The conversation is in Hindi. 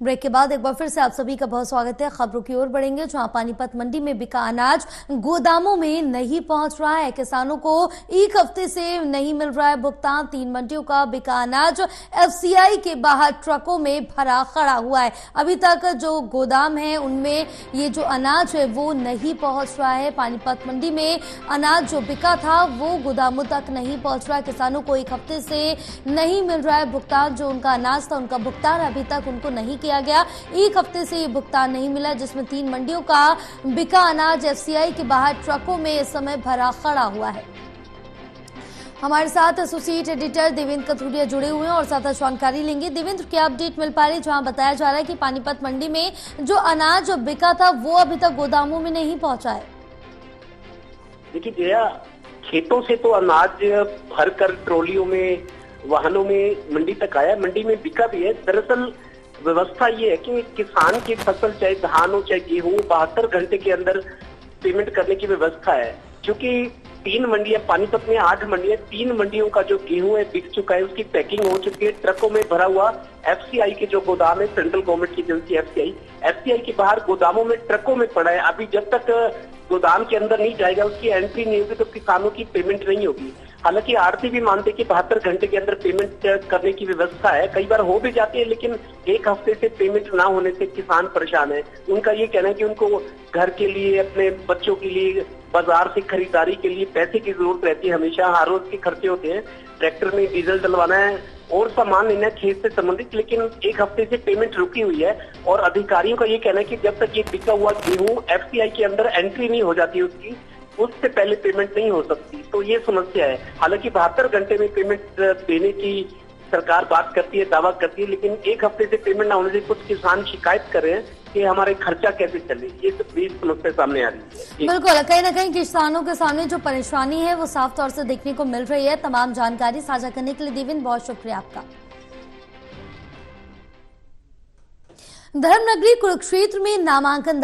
ब्रेक के बाद एक बार फिर से आप सभी का बहुत स्वागत है। खबरों की ओर बढ़ेंगे, जहां पानीपत मंडी में बिका अनाज गोदामों में नहीं पहुंच रहा है। किसानों को एक हफ्ते से नहीं मिल रहा है भुगतान। 3 मंडियों का बिका अनाज एफसीआई के बाहर ट्रकों में भरा खड़ा हुआ है। अभी तक जो गोदाम है उनमें ये जो अनाज है वो नहीं पहुंच रहा है। पानीपत मंडी में अनाज जो बिका था वो गोदामों तक नहीं पहुंच रहा है। किसानों को एक हफ्ते से नहीं मिल रहा है भुगतान। जो उनका अनाज था उनका भुगतान अभी तक उनको नहीं किया गया। एक हफ्ते से ये भुगतान नहीं मिला, जिसमें 3 मंडियों का बिका अनाज एफसीआई के बाहर ट्रकों में इस समय भरा खड़ा हुआ है। हमारे साथ एसोसिएट एडिटर देवेंद्र कथुरिया जुड़े हुए हैं और साथ जानकारी लेंगे। देवेंद्र, क्या अपडेट मिल पा रही है, जहां बताया जा रहा है कि पानीपत मंडी में जो अनाज बिका था वो अभी तक गोदामों में नहीं पहुंचा है? देखिए जया, खेतों से तो अनाज भरकर ट्रॉलियों में, वाहनों में मंडी तक आया, मंडी में बिका भी है। दरअसल व्यवस्था ये है कि किसान की फसल चाहे धान हो चाहे गेहूं 72 घंटे के अंदर पेमेंट करने की व्यवस्था है। क्योंकि 3 मंडियां, पानीपत में 8 मंडियां, 3 मंडियों का जो गेहूं है बिक चुका है, उसकी पैकिंग हो चुकी है, ट्रकों में भरा हुआ एफसीआई के जो गोदाम है, सेंट्रल गवर्नमेंट की एजेंसी एफसीआई के बाहर गोदामों में ट्रकों में पड़ा है। अभी जब तक गोदाम के अंदर नहीं जाएगा, उसकी एंट्री नहीं होगी, तो किसानों की पेमेंट नहीं होगी। हालांकि आरती भी मानते कि 72 घंटे के अंदर पेमेंट करने की व्यवस्था है। कई बार हो भी जाती है, लेकिन एक हफ्ते से पेमेंट ना होने से किसान परेशान है। उनका ये कहना है कि उनको घर के लिए, अपने बच्चों के लिए, बाजार से खरीदारी के लिए पैसे की जरूरत रहती है। हमेशा हर रोज के खर्चे होते हैं, ट्रैक्टर में डीजल डलवाना है और सामान लेना है खेत से संबंधित, लेकिन एक हफ्ते से पेमेंट रुकी हुई है। और अधिकारियों का ये कहना है कि जब तक ये बिका हुआ गेहूं एफसीआई के अंदर एंट्री नहीं हो जाती उसकी, उससे पहले पेमेंट नहीं हो सकती। तो ये समस्या है। हालांकि 72 घंटे में पेमेंट देने की सरकार बात करती है, दावा करती है, लेकिन एक हफ्ते से पेमेंट ना होने से कुछ किसान शिकायत कर रहे हैं कि हमारे खर्चा कैसे चले। ये सब भी समस्या सामने आ रही है। बिल्कुल, कहीं ना कहीं किसानों के सामने जो परेशानी है वो साफ तौर से देखने को मिल रही है। तमाम जानकारी साझा करने के लिए देवेंद्र, बहुत शुक्रिया आपका। धर्मनगरी कुरुक्षेत्र में नामांकन